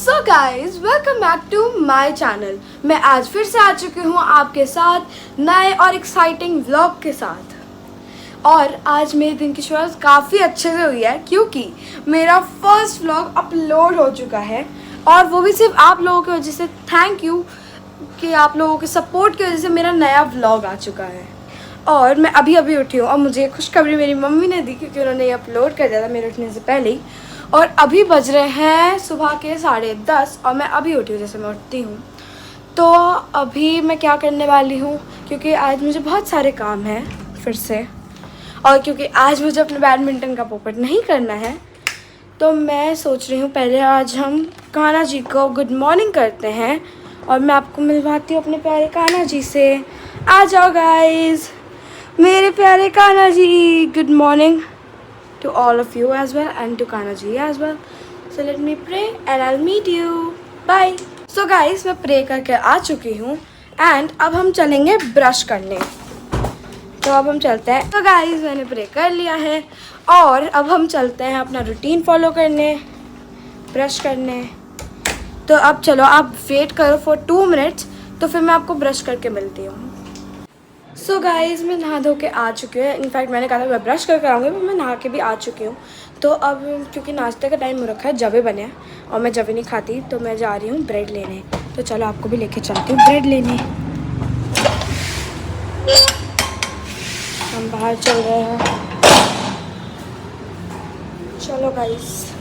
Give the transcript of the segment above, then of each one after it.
So guys welcome back to my channel. मैं आज फिर से आ चुकी हूँ आपके साथ नए और एक्साइटिंग व्लॉग के साथ। और आज मेरे दिन की शुरुआत काफ़ी अच्छे से हुई है क्योंकि मेरा फर्स्ट व्लॉग अपलोड हो चुका है और वो भी सिर्फ आप लोगों की वजह से। थैंक यू कि आप लोगों के सपोर्ट की वजह से मेरा नया व्लॉग आ चुका है। और मैं अभी अभी उठी हूँ और मुझे खुशखबरी मेरी मम्मी ने दी क्योंकि उन्होंने ये अपलोड कर दिया था मेरे उठने से पहले ही। और अभी बज रहे हैं सुबह के 10:30 और मैं अभी उठी हूँ, जैसे मैं उठती हूँ। तो अभी मैं क्या करने वाली हूँ क्योंकि आज मुझे बहुत सारे काम हैं फिर से, और क्योंकि आज मुझे अपने बैडमिंटन का पोपट नहीं करना है तो मैं सोच रही हूँ पहले आज हम कान्हा जी को गुड मॉर्निंग करते हैं और मैं आपको मिलवाती हूँ अपने प्यारे कान्हा जी से। आ जाओ गाइज, मेरे प्यारे Kanha ji, good morning to all of you as well and to Kanha ji as well. So let me pray and I'll meet you. Bye. So guys, मैं प्रे करके आ चुकी हूँ एंड अब हम चलेंगे ब्रश करने। तो अब हम चलते हैं। तो गाइस मैंने प्रे कर लिया है और अब हम चलते हैं अपना रूटीन फॉलो करने, ब्रश करने। तो अब चलो आप वेट करो फॉर 2 मिनट्स, तो फिर मैं आपको ब्रश करके मिलती हूँ। सो गाइज़ मैं नहा धो के आ चुकी हूँ। इनफैक्ट मैंने कहा था मैं ब्रश करके आऊँगी, पर मैं नहा के भी आ चुकी हूँ। तो अब क्योंकि नाश्ते का टाइम हो रखा है, जवे बने हैं और मैं जवे नहीं खाती, तो मैं जा रही हूँ ब्रेड लेने। तो चलो आपको भी लेके चलती हूँ ब्रेड लेने। हम बाहर चल रहे हैं, चलो गाइस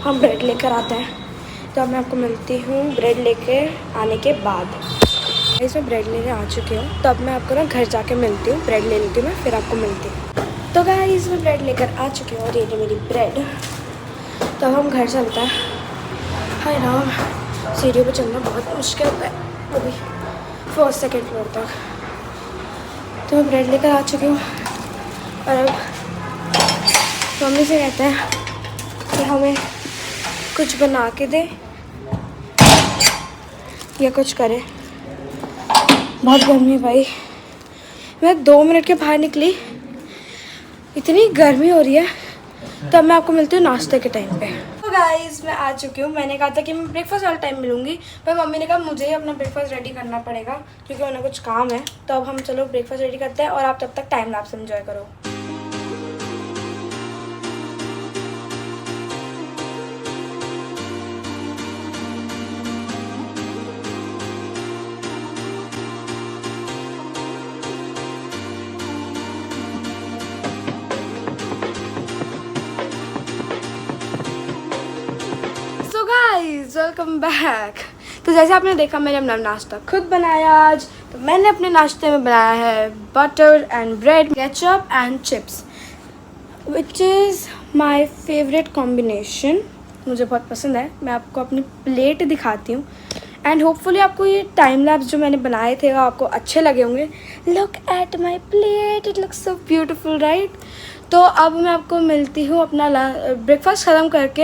हम ब्रेड लेकर आते हैं। तो अब मैं आपको मिलती हूँ ब्रेड लेके आने के बाद। इसमें ब्रेड लेने आ चुकी हूँ, तो अब मैं आपको ना घर जाके मिलती हूँ, ब्रेड ले लेती हूँ मैं, फिर आपको मिलती हूँ। तो गाइस मैं ब्रेड लेकर आ चुकी हूँ और ये मेरी ब्रेड। तो अब हम घर चलते हैं। हाय राम, सीढ़ियों पे चलना बहुत मुश्किल होता है, वो भी 4th 2nd फ्लोर तक। तो मैं ब्रेड लेकर आ चुकी हूँ और अब मम्मी से कहते हैं कि हमें कुछ बना के दे या कुछ करे। बहुत गर्मी भाई, मैं 2 मिनट के बाहर निकली, इतनी गर्मी हो रही है। तो अब मैं आपको मिलती हूँ नाश्ते के टाइम पे। तो गाइस मैं आ चुकी हूँ। मैंने कहा था कि मैं ब्रेकफास्ट वाले टाइम मिलूँगी, पर मम्मी ने कहा मुझे ही अपना ब्रेकफास्ट रेडी करना पड़ेगा क्योंकि उन्हें कुछ काम है। तो अब हम चलो ब्रेकफास्ट रेडी करते हैं और आप तब तक टाइम लैप्स एंजॉय करो। Guys welcome back. तो जैसे आपने देखा मैंने अपना नाश्ता खुद बनाया आज। तो मैंने अपने नाश्ते में बनाया है butter and bread, ketchup and chips, which is my favourite combination. मुझे बहुत पसंद है। मैं आपको अपनी प्लेट दिखाती हूँ एंड होपफुली आपको ये टाइम लैप्स जो मैंने बनाए थे वो आपको अच्छे लगे होंगे। Look at my plate, it looks so beautiful right. तो अब मैं आपको मिलती हूँ अपना ब्रेकफास्ट ख़त्म करके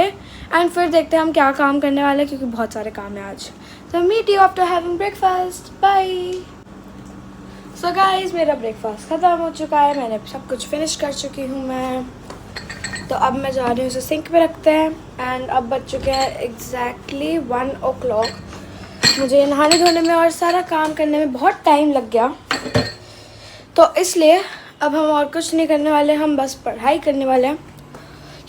एंड फिर देखते हैं हम क्या काम करने वाले हैं क्योंकि बहुत सारे काम हैं आज। तो meet you after having breakfast, bye. So guys मेरा ब्रेकफास्ट ख़त्म हो चुका है, मैंने सब कुछ फिनिश कर चुकी हूँ मैं। तो अब मैं जा रही हूँ उसे सिंक पे रखते हैं एंड अब बज चुके हैं एग्जैक्टली 1 o'clock। मुझे नहाने धोने में और सारा काम करने में बहुत टाइम लग गया, तो इसलिए अब हम और कुछ नहीं करने वाले, हम बस पढ़ाई करने वाले हैं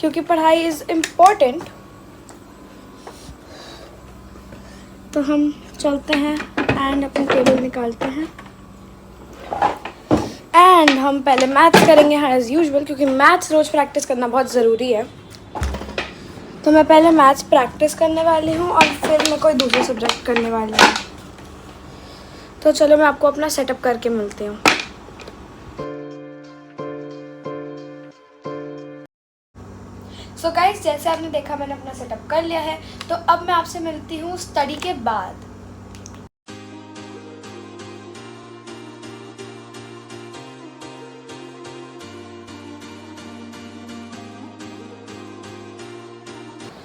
क्योंकि पढ़ाई इज़ इम्पोर्टेंट। तो हम चलते हैं एंड अपनी टेबल निकालते हैं एंड हम पहले मैथ्स करेंगे एज़ यूजुअल क्योंकि मैथ्स रोज़ प्रैक्टिस करना बहुत ज़रूरी है। तो मैं पहले मैथ्स प्रैक्टिस करने वाली हूँ और फिर मैं कोई दूसरा सब्जेक्ट करने वाली हूँ। तो चलो मैं आपको अपना सेटअप करके मिलती हूँ। सो गाइस जैसे आपने देखा मैंने अपना सेटअप कर लिया है। तो अब मैं आपसे मिलती हूँ स्टडी के बाद।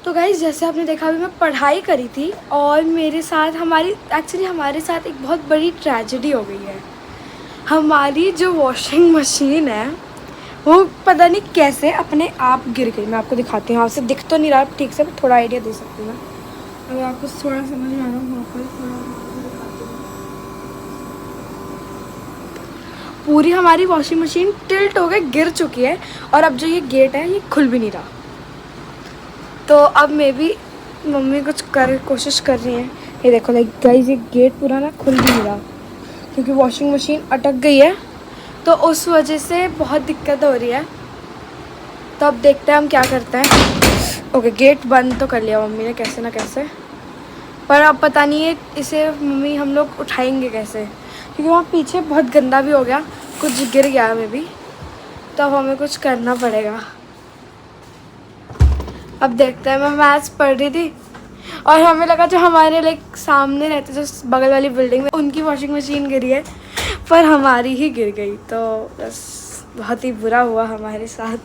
तो गाइस जैसे आपने देखा अभी मैं पढ़ाई करी थी और मेरे साथ हमारे साथ एक बहुत बड़ी ट्रेजेडी हो गई है। हमारी जो वॉशिंग मशीन है वो पता नहीं कैसे अपने आप गिर गई। मैं आपको दिखाती हूँ, आपसे दिख तो नहीं रहा ठीक से, थोड़ा आइडिया दे सकती हूँ मैं। अगर आपको थोड़ा समझ में आ रहा हो पर थोड़ा दिखाती हूँ। पूरी हमारी वॉशिंग मशीन टिल्ट हो गई, गिर चुकी है। और अब जो ये गेट है ये खुल भी नहीं रहा। तो अब मे भी मम्मी कुछ कोशिश कर रही है। ये देखो लाइक गाइस, ये गेट पूरा ना खुल भी नहीं रहा क्योंकि वॉशिंग मशीन अटक गई है, तो उस वजह से बहुत दिक्कत हो रही है। तो अब देखते हैं हम क्या करते हैं। ओके, गेट बंद तो कर लिया मम्मी ने कैसे ना कैसे, पर अब पता नहीं है इसे मम्मी हम लोग उठाएंगे कैसे, क्योंकि वहाँ पीछे बहुत गंदा भी हो गया, कुछ गिर गया में भी, तो अब हमें कुछ करना पड़ेगा। अब देखते हैं। मैं मैथ्स पढ़ रही थी और हमें लगा जो हमारे लाइक सामने रहते जो बगल वाली बिल्डिंग में, उनकी वॉशिंग मशीन गिरी है, पर हमारी ही गिर गई। तो बस बहुत ही बुरा हुआ हमारे साथ।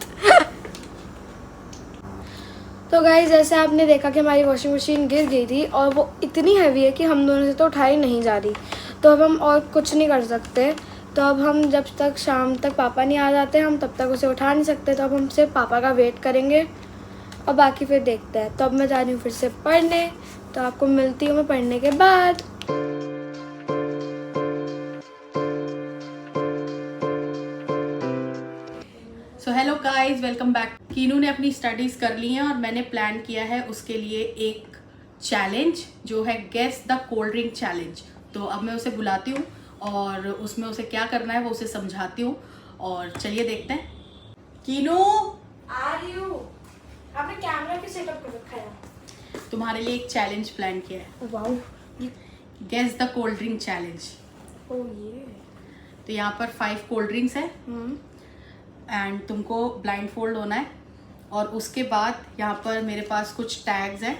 तो गाइस, जैसे आपने देखा कि हमारी वॉशिंग मशीन गिर गई थी और वो इतनी हैवी है कि हम दोनों से तो उठाई नहीं जा रही। तो अब हम और कुछ नहीं कर सकते। तो अब हम जब तक शाम तक पापा नहीं आ जाते हम तब तक उसे उठा नहीं सकते। तो अब हम सिर्फ पापा का वेट करेंगे और बाकी फिर देखते हैं। तो अब मैं जा रही हूँ फिर से पढ़ने, तो आपको मिलती हूँ मैं पढ़ने के बाद। So hello guys, welcome back. Kinnow ने अपनी स्टडीज़ कर ली हैं और मैंने प्लान किया है उसके लिए एक चैलेंज जो है guess the cold drink challenge. तो अब मैं उसे बुलाती हूँ और उसमें उसे क्या करना है वो उसे समझाती हूँ और चलिए देखते हैं। कीनू, आ रही हूँ। आपने कैमरा क्यों सेटअप कर रखा है? तुम्हारे लिए एक चैलेंज प्लान किया है। Wow, guess the cold drink challenge. Oh yeah. तो यहाँ पर 5 कोल्ड ड्रिंक्स है एंड तुमको ब्लाइंड फोल्ड होना है। और उसके बाद यहाँ पर मेरे पास कुछ टैग्स हैं।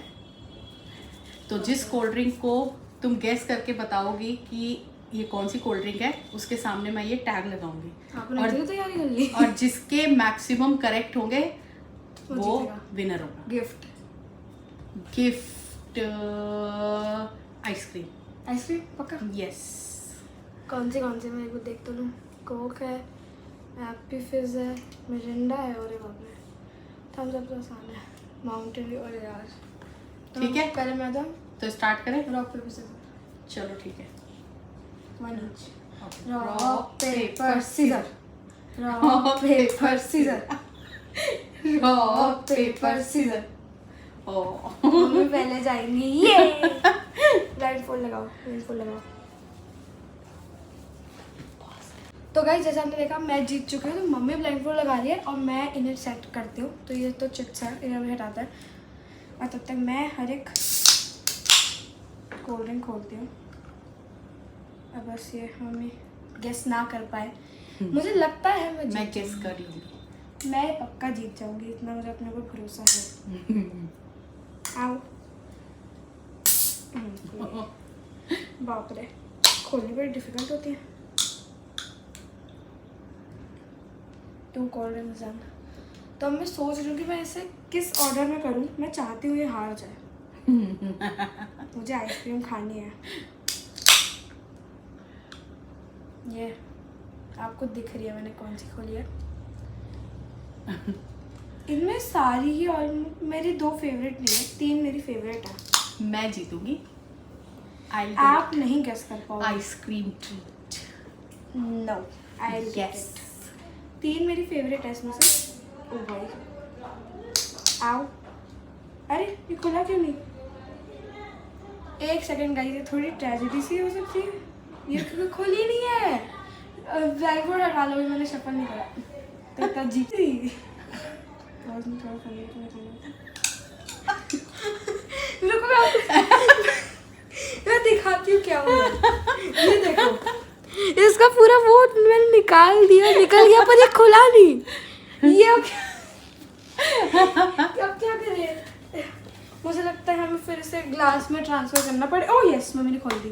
तो जिस कोल्ड ड्रिंक को तुम गेस करके बताओगी कि ये कौन सी कोल्ड ड्रिंक है, उसके सामने मैं ये टैग लगाऊंगी। आपने तैयारी कर ली? और जिसके मैक्सिमम करेक्ट होंगे वो विनर होगा। गिफ्ट आइसक्रीम पक्का? यस। कौन सी मैं एक बार देख तो लूँ। कोक है, हैप्पी फिज है, मिरिंडा है और एक और थम्स अप तो आसान है, माउंटेन ड्यू और यार। ठीक है, पहले मैं जाऊँ तो स्टार्ट करें। Rock paper scissor. चलो ठीक है। One each. Rock paper scissor, rock paper scissor, rock paper scissor. Mummy पहले जाएंगी। ये ब्लाइंड फोल्ड लगाओ, ब्लाइंड फोल्ड लगाओ। तो गाइस, जैसे आपने देखा मैं जीत चुकी हूँ। तो मम्मी ब्लाइंड फोल्ड लगा रही है और मैं इन्हें सेट करती हूँ। तो ये तो चिप्स है, इन्हें भी हटाता है और तब तक मैं हर एक कोल्ड ड्रिंक खोलती हूँ। अब बस ये मम्मी गेस ना कर पाए। मुझे लगता है मैं गेस कर लूँगी। मैं पक्का जीत जाऊंगी, इतना मुझे अपने ऊपर भरोसा है। आओ। बाप रे, खोलनी बड़ी डिफिकल्ट होती है। 2 कोल्ड ड्रिंक्स हैं। तो अब मैं सोच रही हूँ कि मैं इसे किस ऑर्डर में करूँ। मैं चाहती हूँ ये हार जाए। मुझे आइसक्रीम खानी है। ये आपको दिख रही है मैंने कौन सी खोली है। इनमें सारी ही और मेरी 2 फेवरेट नहीं है, 3 मेरी फेवरेट है। मैं जीतूंगी। आप नहीं गेस कर पाओगे। Ice cream treat. No, I guess. 3 मेरी फेवरेट है इसमें से। ओ भाई, आओ। अरे ये खुला क्यों नहीं? एक सेकंड गाइस, ये थोड़ी ट्रेजेडी सी हो सकती है। ये क्योंकि खुली नहीं है। ब्लैक बोर्ड हटा लो, मैंने शफल नहीं करा तो इतना जीती। मैं दिखाती हूँ क्या हुआ। ये देखो, इसका पूरा वो मैंने निकाल दिया, निकल गया, पर ये खुला नहीं। ये अब क्या करें? मुझे लगता है हमें फिर इसे ग्लास में ट्रांसफर करना पड़े। ओह यस, मम्मी ने खोल दी।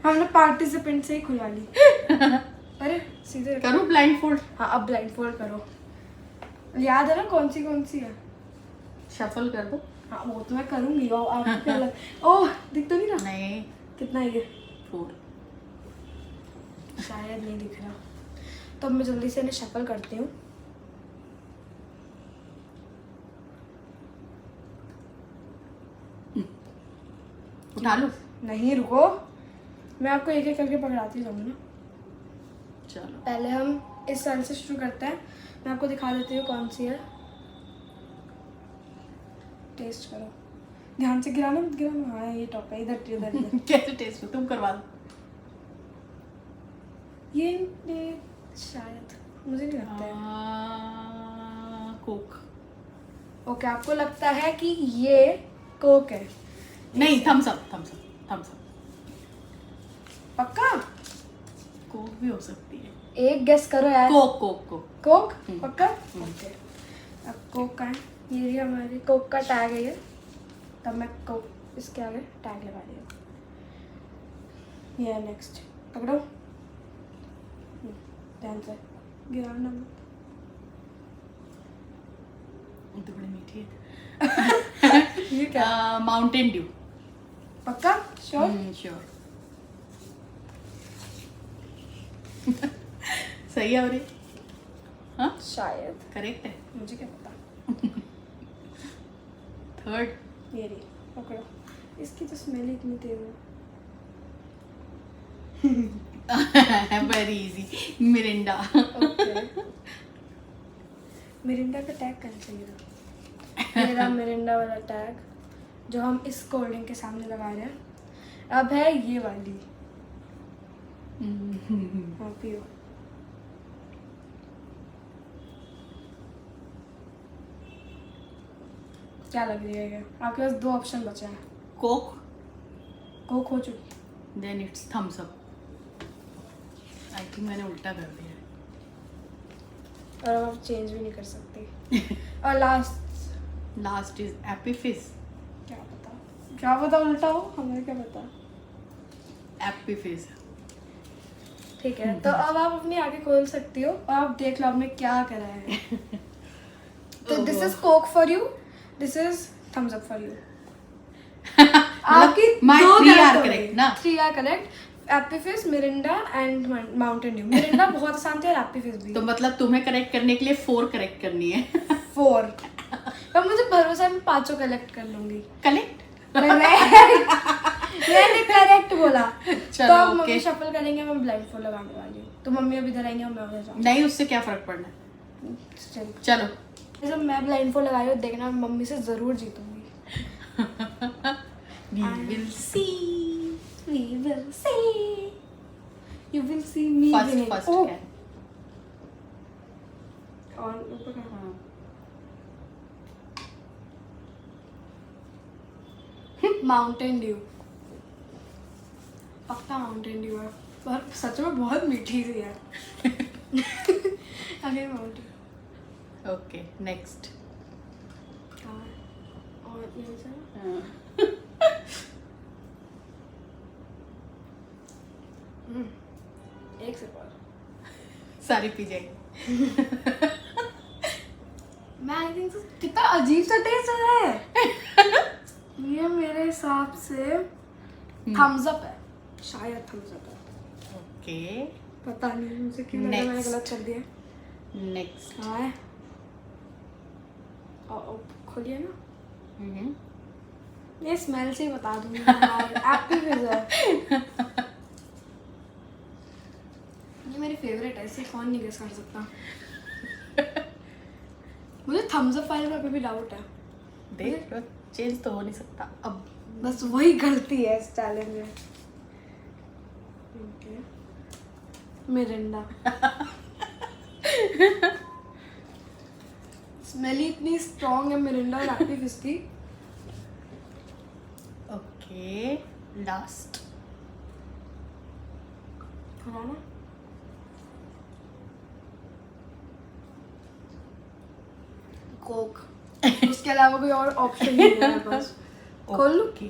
हमने पार्टिसिपेंट से ही खुला ली। अरे सीधे करो ब्लाइंड फोल्ड। हाँ, अब ब्लाइंड फोल्ड करो। याद है ना कौन सी है? शफल कर दो। हाँ, वो तो मैं करूँगी। आपको क्या लग? ओह, दिख तो नहीं रहा? नहीं। कितना है ये? 4। शायद नहीं दिख रहा। तो मैं जल्दी से इन्हें शफल करती हूँ। उठा लो। नहीं रुको, मैं आपको एक एक करके पकड़ाती जाऊंगी ना। चलो पहले हम इस साइड से शुरू करते हैं। मैं आपको दिखा देती हूँ कौन सी है। टेस्ट करो, ध्यान से गिराना मत गिराना। हाँ ये टॉप है, इधर इधर इधर। कैसे टेस्ट में तुम करवा दो। ये शायद, मुझे नहीं लगता है। कोक। ओके, आपको लगता है कि ये कोक है? नहीं, Thums Up, Thums Up, Thums Up. पक्का? कोक भी हो सकती है। एक गेस करो यार। Coke Coke Coke. कोक पक्का? ओके, अब कोक का है, ये रही हमारी कोक का टैग है ये। तब मैं कोक इसके आगे टैग लगा रही हूँ। ये नेक्स्ट पकड़ो, ध्यान से गिराना मत। तो बड़ी मीठी है। ये क्या? Mountain Dew. पक्का? श्योर? श्योर। सही है। और ये हाँ शायद करेक्ट है। मुझे क्या पता। थर्ड। ये रही, पकड़ो। इसकी तो स्मेल ही इतनी तेज है। Very easy. Mirinda. Okay, Mirinda का टैग कहाँ चाहिए था? मेरा मिरिंडा वाला टैग जो हम इस कोल्ड ड्रिंक के सामने लगा रहे हैं। अब है ये वाली। हाँ पियो। क्या लग रही है ये? आपके पास दो ऑप्शन बचे हैं। कोक। कोक हो चुकी। Then it's Thums Up. I think मैंने उल्टा कर दिया है। और अब आप चेंज भी नहीं कर सकते। और लास्ट इज एप्पी फिज। क्या पता उल्टा हो, हमें क्या पता। एप्पी फिज। ठीक है, तो अब आप अपनी आंखें खोल सकती हो और आप देख लो आपने क्या करा है। तो this is Coke for you, this is Thums Up for you. आपकी दो करेक्ट ना? 3 are correct. Appy Fizz, Mirinda and Mountain Dew. Mirinda बहुत आसान थी और एप्पी फिज भी। तो मतलब तुम्हें करेक्ट करने के लिए 4 करेक्ट करनी है। 4। पर मुझे भरोसा है मैं 5 कलेक्ट कर लूंगी। कलेक्ट। मैंने करेक्ट बोला। चलो, तो अब okay. मम्मी शफल करेंगे, मैं ब्लाइंड फोल्ड लगाने वाली हूँ। तो मम्मी अभी इधर आएंगे और मैं उधर जाऊंगी। नहीं, उससे क्या फर्क पड़ना है। चलो जब मैं ब्लाइंड फोल्ड लगा रही हूँ, देखना मम्मी से जरूर जीतूंगी। We will see. We will see. You will see me winning. First Oh. can. और ऊपर का माउंटेन ड्यू। पक्का माउंटेन ड्यू है, पर सच में बहुत मीठी सी है। अरे माउंटेन। Okay, next. और ये से एक से और सारी पी जाएगी। मैं आई थिंक कितना अजीब सा टेस्ट हो रहा है। ये मेरे हिसाब से थम्स अप है, शायद थम्स अप है। ओके, पता नहीं मुझे क्यों लगा मैंने गलत कर दिया। नेक्स्ट। हाँ खोलिए ना। ये स्मेल से ही बता दूंगी। एप्पी फिज है। ये मेरी फेवरेट है, इसे कौन नहीं गेस कर सकता। मुझे थम्स अप वाले पे भी डाउट है। देख लो, चेंज तो हो नहीं सकता अब। बस वही गलती है इस चैलेंज में। मिरिंडा। स्मेल ही इतनी स्ट्रॉन्ग है मिरिंडा और एप्पी फिज की। Okay, last. खाना कोक। उसके अलावा कोई और ऑप्शन नहीं है मेरे पास। खोल लूं? ओके,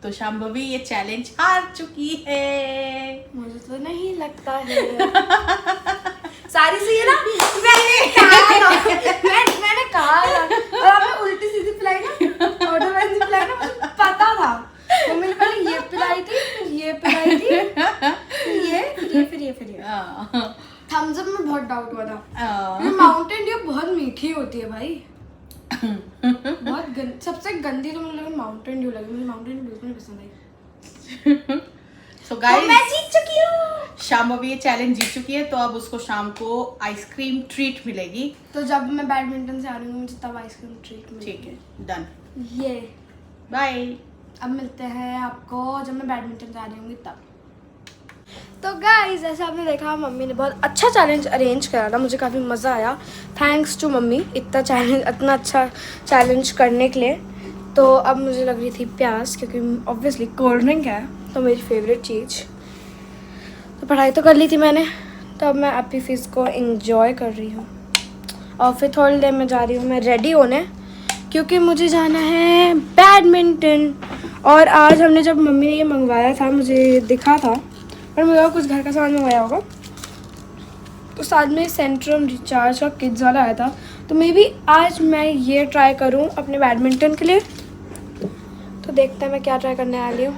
तो शांभवी ये चैलेंज हार चुकी है। मुझे तो नहीं लगता है। सारी सी है ना, मैंने कहा था। मैंने कहा था। और आपने उल्टी सीधी पिलाई ना, ऑर्डर वाइज पिलाई ना, मुझे पता था। मम्मी ने पहले ये पिलाई थी, फिर ये पिलाई थी, फिर ये। हाँ। थम्स अप में डाउट हुआ था। ये माउंटेन ड्यू बहुत मीठी होती है भाई। बहुत सबसे गंदी तो मुझे माउंटेन ड्यू लगी। मुझे माउंटेन ड्यू बिल्कुल नहीं पसंद आई। सो गाइस, मैं जीत चुकी हूँ। शाम अभी ये चैलेंज जीत चुकी है, तो अब उसको शाम को आइसक्रीम ट्रीट मिलेगी। तो जब मैं बैडमिंटन से आ रही हूँ मुझे तब आइसक्रीम ट्रीट मिलेगी। ठीक है, डन। ये बाय। अब मिलते हैं आपको जब मैं बैडमिंटन से आ रही हूँ तब। तो गाइस, जैसे आपने देखा मम्मी ने बहुत अच्छा चैलेंज अरेंज करा था। मुझे काफ़ी मज़ा आया। थैंक्स टू मम्मी इतना अच्छा चैलेंज करने के लिए। तो अब मुझे लग रही थी प्यास, क्योंकि ऑब्वियसली कोल्ड ड्रिंक है तो मेरी फेवरेट चीज़। तो पढ़ाई तो कर ली थी मैंने, तो अब मैं अपनी फीस को एंजॉय कर रही हूँ। और फिर थोड़ी देर में जा रही हूँ मैं रेडी होने, क्योंकि मुझे जाना है बैडमिंटन। और आज हमने जब मम्मी ने ये मंगवाया था मुझे दिखा था, और मुझे कुछ घर का सामान मंगवाया होगा, तो साथ में सेंट्रम रिचार्ज का किड्स वाला आया था। तो मे बी आज मैं ये ट्राई करूँ अपने बैडमिंटन के लिए। तो देखते हैं मैं क्या ट्राई करने वाली हूँ।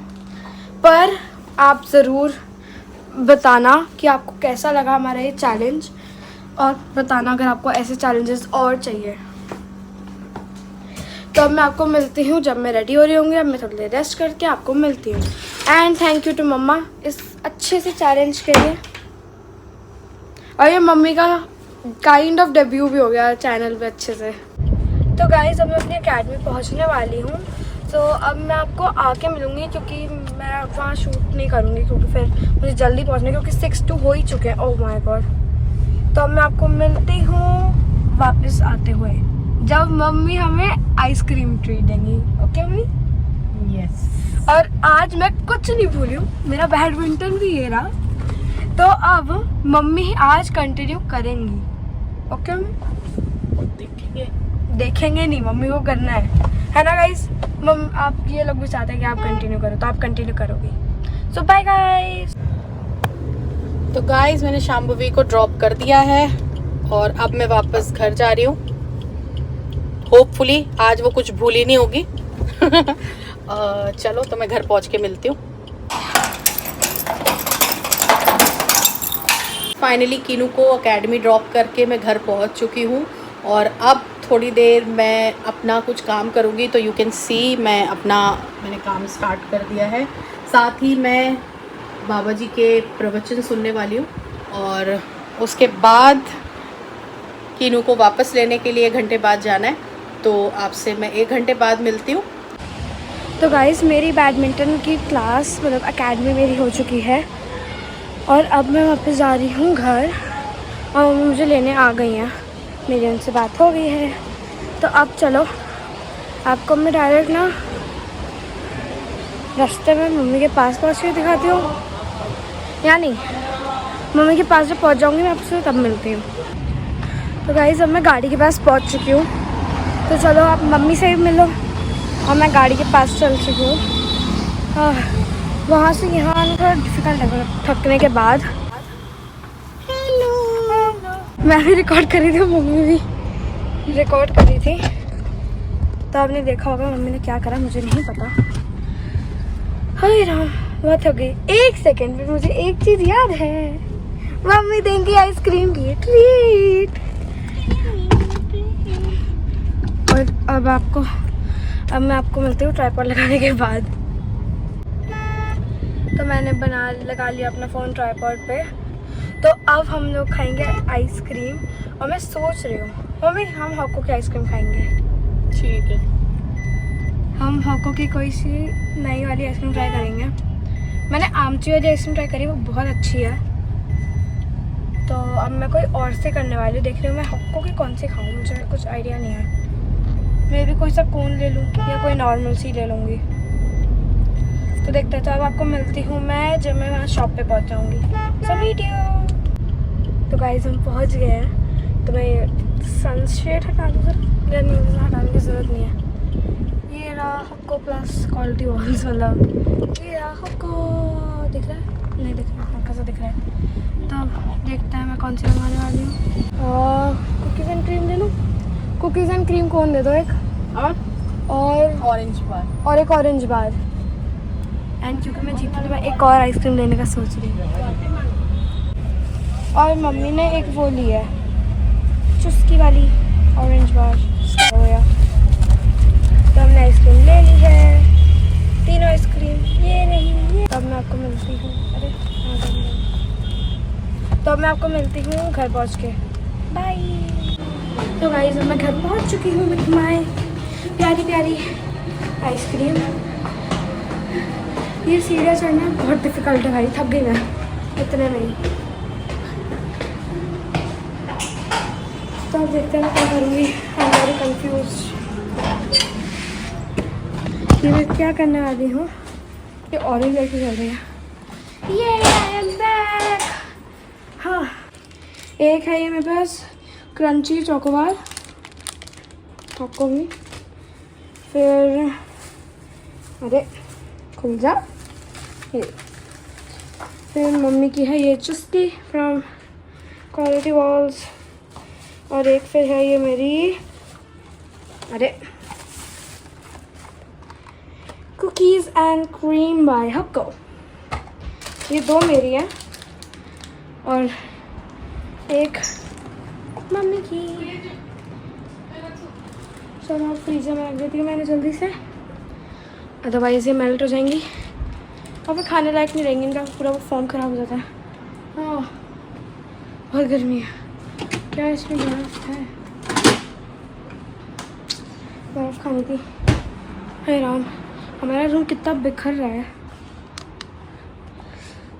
पर आप ज़रूर बताना कि आपको कैसा लगा हमारा ये चैलेंज, और बताना अगर आपको ऐसे चैलेंजेस और चाहिए। तो अब मैं आपको मिलती हूँ जब मैं रेडी हो रही होंगी। अब मैं थोड़ी देर रेस्ट करके आपको मिलती हूँ। एंड थैंक यू टू मम्मा इस अच्छे से चैलेंज के लिए। और ये मम्मी का काइंड ऑफ डेब्यू भी हो गया चैनल पे अच्छे से। तो गाइस, अब मैं अपनी अकेडमी पहुँचने वाली हूँ। तो अब मैं आपको आके मिलूँगी, क्योंकि मैं वहाँ शूट नहीं करूँगी, क्योंकि फिर मुझे जल्दी पहुँचना, क्योंकि 6 हो ही चुके हैं। Oh my God. तो अब मैं आपको मिलती हूँ वापस आते हुए, जब मम्मी हमें आइसक्रीम ट्रीट देंगी। Okay mummy? यस। और आज मैं कुछ नहीं भूली हूँ, मेरा बैडमिंटन भी ये रहा। तो अब मम्मी आज कंटिन्यू करेंगी। Okay mummy? देखेंगे नहीं, मम्मी को करना है ना गाइस? आप ये लोग भी चाहते हैं कि आप कंटिन्यू करो, तो आप कंटिन्यू करोगे। सो बाय गाइस। तो गाइस, मैंने शाम्भवी को ड्रॉप कर दिया है और अब मैं वापस घर जा रही हूँ। होपफुली आज वो कुछ भूली नहीं होगी। चलो, तो मैं घर पहुँच के मिलती हूँ। फाइनली कीनू को एकेडमी ड्रॉप करके मैं घर पहुँच चुकी हूँ, और अब थोड़ी देर मैं अपना कुछ काम करूँगी। तो यू कैन सी मैंने काम स्टार्ट कर दिया है। साथ ही मैं बाबा जी के प्रवचन सुनने वाली हूँ, और उसके बाद कीनू को वापस लेने के लिए 1 घंटे बाद जाना है। तो आपसे मैं 1 घंटे बाद मिलती हूँ। तो गाइस, मेरी बैडमिंटन की क्लास मतलब एकेडमी मेरी हो चुकी है, और अब मैं वापस जा रही हूँ घर, और मुझे लेने आ गई हैं। मेरी उनसे बात हो गई है। तो अब चलो, आपको मैं डायरेक्ट ना रास्ते में मम्मी के पास पहुँच के दिखाती हूँ, या नहीं, मम्मी के पास जब पहुँच जाऊँगी मैं आपसे तब मिलती हूँ। तो गाइस, अब मैं गाड़ी के पास पहुँच चुकी हूँ। तो चलो, आप मम्मी से भी मिलो, और मैं गाड़ी के पास चल चुकी हूँ। वहाँ से यहाँ आना थोड़ा डिफ़िकल्ट है थकने के बाद। हेलो। मैं भी रिकॉर्ड कर रही थी, मम्मी भी रिकॉर्ड कर रही थी। तो आपने देखा होगा मम्मी ने क्या करा, मुझे नहीं पता। हाय राम, बहुत हो गई। 1 सेकेंड में मुझे एक चीज़ याद है, मम्मी देंगी आइसक्रीम की ट्रीट। और अब मैं आपको मिलती हूँ ट्राइपॉड लगाने के बाद। तो मैंने लगा लिया अपना फ़ोन ट्राइपॉड पे। तो अब हम लोग खाएंगे आइसक्रीम, और मैं सोच रही हूँ मम्मी हम हॉको की आइसक्रीम खाएंगे। ठीक है, हम हॉको की कोई सी नई वाली आइसक्रीम ट्राई करेंगे। मैंने आमची वाली आइसक्रीम ट्राई करी, वो बहुत अच्छी है। तो अब मैं कोई और से करने वाली हूँ, देख रही हूँ मैं हॉको की कौन सी खाऊँ, मुझे कुछ आइडिया नहीं है। मैं भी कोई सा कोन ले लूँ या कोई नॉर्मल सी ले लूँगी। तो देखते हैं। तो अब आपको मिलती हूँ मैं जब मैं वहाँ शॉप पे पहुँच जाऊँगी। So video. तो गाइस, हम पहुँच गए हैं। तो मैं सनशेड हटा दूँ सर, या नहीं, हटाने की ज़रूरत नहीं है। ये रहा हक्को प्लस क्वालिटी वॉल्स, मतलब ये रहा हक्को। दिख रहा है? नहीं दिख रहा, हल्का सा दिख रहा है। तो देखते हैं मैं कौन सी मंगाने वाली हूँ। और कुकीज़ एंड क्रीम ले लूँ? कुकीज़ एंड क्रीम कोन दे दो एक, और ऑरेंज बार, और एक ऑरेंज बार। एंड क्योंकि मैं जीती तो मैं एक और आइसक्रीम लेने का सोच रही हूँ। और मम्मी ने एक वो ली है चुस्की वाली ऑरेंज बार हो गया। तो हमने आइसक्रीम ले ली है, तीनों आइसक्रीम ये रही ये। अब मैं आपको मिलती हूँ, अरे तो अब मैं आपको मिलती हूँ घर पहुँच के। बाय। तो गाइस अब मैं घर पहुँच चुकी हूँ विथ माय प्यारी प्यारी आइसक्रीम। ये सीढ़ियाँ चढ़ना बहुत डिफिकल्ट है भाई, थक गई मैं इतने में ही। तो अब देखते हैं मैं क्या करूँगी। आई एम वेरी कंफ्यूज कि मैं क्या करने वाली हूँ। ये ऑरेंज लाइट चल रही है। ये आई एम बैक। हाँ, एक है ये मेरे पास क्रंची चोकोबार चोको भी, फिर अरे खुल जा ये, फिर मम्मी की है ये चुस्की फ्रॉम क्वालिटी वॉल्स, और एक फिर है ये मेरी अरे कुकीज़ एंड क्रीम बाय हक्को। ये दो मेरी हैं और एक मम्मी की। चलो फ्रीजर में रख देती हूँ मैंने जल्दी से, अदरवाइज़ ये मेल्ट हो जाएंगी और फिर खाने लायक नहीं रहेंगी, इनका पूरा वो फॉर्म ख़राब हो जाता है। हाँ बहुत गर्मी है। क्या इसमें बर्फ़ है? बर्फ़ खानी थी। हे राम, हमारा रूम कितना बिखर रहा है।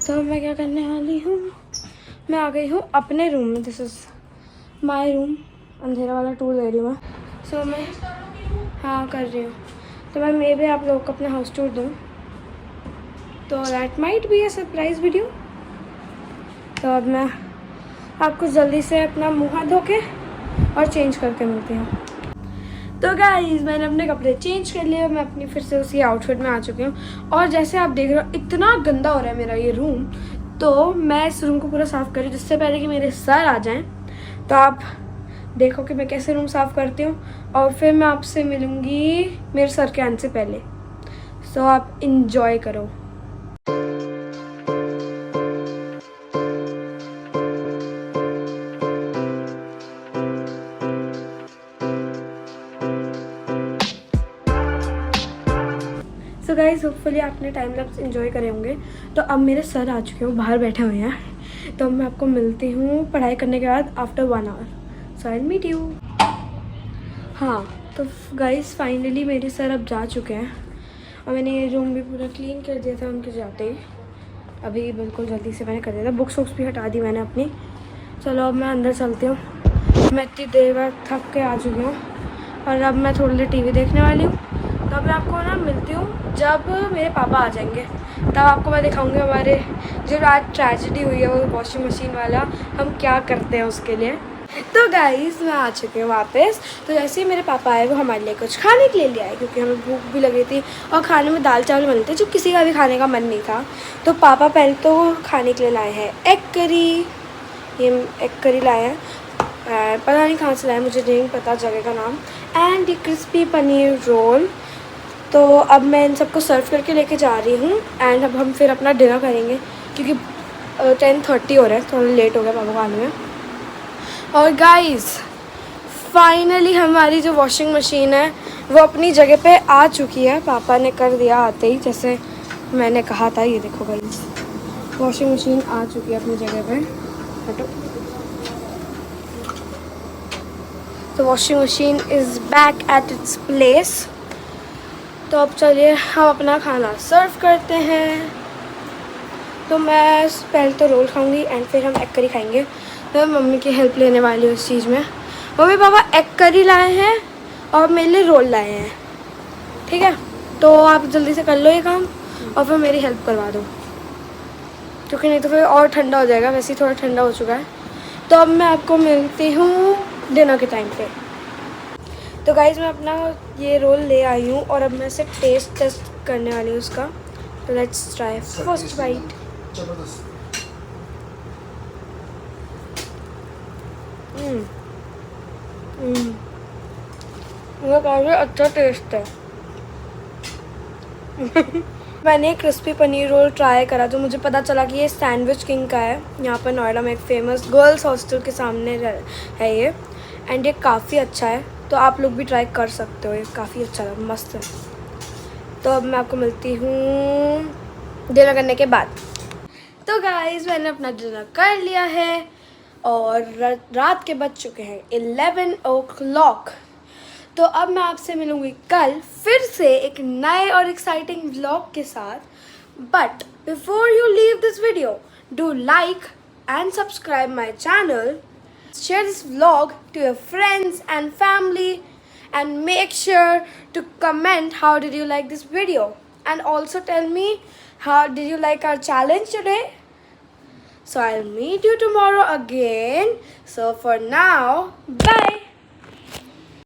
तो मैं क्या करने वाली हूँ, मैं आ गई हूँ अपने रूम में। This is my room. अंधेरा वाला टूर दे रही हूँ मैं। सो मैं हाँ कर रही हूँ। तो मैं मे भी आप लोगों को अपना हाउस टूर दूँ, तो that might be a surprise video. तो अब मैं आपको जल्दी से अपना मुँह हाथ धो के और चेंज करके मिलती हूँ। तो गाइस मैंने अपने कपड़े चेंज कर लिए, मैं अपनी फिर से उसी आउटफिट में आ चुकी हूँ। और जैसे आप देख रहे हो इतना गंदा हो रहा है मेरा ये रूम, तो मैं इस रूम को पूरा साफ़ कर रही हूँ जिससे पहले कि मेरे सर आ जाएं। तो आप देखो कि मैं कैसे रूम साफ़ करती हूँ और फिर मैं आपसे मिलूँगी मेरे सर के आने से पहले। सो आप इंजॉय करो। सो गाइज होपफुली आपने टाइम लैप्स इन्जॉय करे होंगे। तो अब मेरे सर आ चुके हैं, बाहर बैठे हुए हैं। तो अब मैं आपको मिलती हूँ पढ़ाई करने के बाद after 1 hour. So I meet you. हाँ तो गाइज फाइनली मेरे सर अब जा चुके हैं और मैंने ये रूम भी पूरा क्लीन कर दिया था उनके जाते ही। अभी बिल्कुल जल्दी से मैंने कर दिया था, बुक्स वुक्स भी हटा दी मैंने अपनी। चलो अब मैं अंदर चलती हूँ। मैं इतनी देर बाद थक के आ चुकी हूँ और अब मैं थोड़ी देर टीवी देखने वाली हूँ। तो अब मैं आपको ना मिलती हूँ जब मेरे पापा आ जाएंगे, तब आपको मैं दिखाऊंगी हमारे जो आज ट्रेजेडी हुई है वो वॉशिंग मशीन वाला, हम क्या करते हैं उसके लिए। तो गाइस मैं आ चुकी हूँ वापस। तो जैसे ही मेरे पापा आए वो हमारे लिए कुछ खाने के लिए ले आए, क्योंकि हमें भूख भी लगी थी और खाने में दाल चावल बनते जो किसी का भी खाने का मन नहीं था। तो पापा पहले तो खाने के लिए लाए हैं एग करी। ये एग करी लाए हैं, पता नहीं कहाँ से लाए, मुझे नहीं पता जगह का नाम। एंड ये क्रिस्पी पनीर रोल। तो अब मैं इन सबको सर्व करके लेके जा रही हूँ एंड अब हम फिर अपना डिनर करेंगे, क्योंकि 10:30 हो रहा है, थोड़ा लेट हो गया पापा को आने में। और गाइस फाइनली हमारी जो वॉशिंग मशीन है वो अपनी जगह पे आ चुकी है। पापा ने कर दिया आते ही, जैसे मैंने कहा था। ये देखो गाइस वॉशिंग मशीन आ चुकी है अपनी जगह पे। हटो। तो washing machine is back at its place. तो अब चलिए हम अपना खाना सर्व करते हैं। तो मैं पहले तो रोल खाऊंगी एंड फिर हम एग करी खाएंगे। तो मैं मम्मी की हेल्प लेने वाली हूँ इस चीज़ में। मम्मी पापा एग करी लाए हैं और मेरे लिए रोल लाए हैं, ठीक है। तो आप जल्दी से कर लो ये काम और फिर मेरी हेल्प करवा दो, क्योंकि नहीं तो फिर और ठंडा हो जाएगा। वैसे ही थोड़ा ठंडा हो चुका है। तो अब मैं आपको मिलती हूँ डिनर के टाइम पे। तो गाइज़ मैं अपना ये रोल ले आई हूँ और अब मैं इसे टेस्ट करने वाली हूँ उसका। तो लेट्स ट्राई फर्स्ट बाइट। ये काफ़ी अच्छा टेस्ट है। मैंने क्रिस्पी पनीर रोल ट्राई करा तो मुझे पता चला कि ये सैंडविच किंग का है। यहाँ पर नोएडा में एक फेमस गर्ल्स हॉस्टल के सामने है ये, एंड ये काफ़ी अच्छा है, तो आप लोग भी ट्राई कर सकते हो। ये काफ़ी अच्छा है, मस्त है। तो अब मैं आपको मिलती हूँ डिनर करने के बाद। तो गाइस मैंने अपना डिनर कर लिया है और रात के बज चुके हैं 11 o'clock। तो अब मैं आपसे मिलूँगी कल फिर से एक नए और एक्साइटिंग व्लॉग के साथ। But before you leave this video, do like and subscribe my channel, share this vlog to your friends and family, and make sure to comment how did you like this video, and also tell me how did you like our challenge today. So I'll meet you tomorrow again. So for now, bye.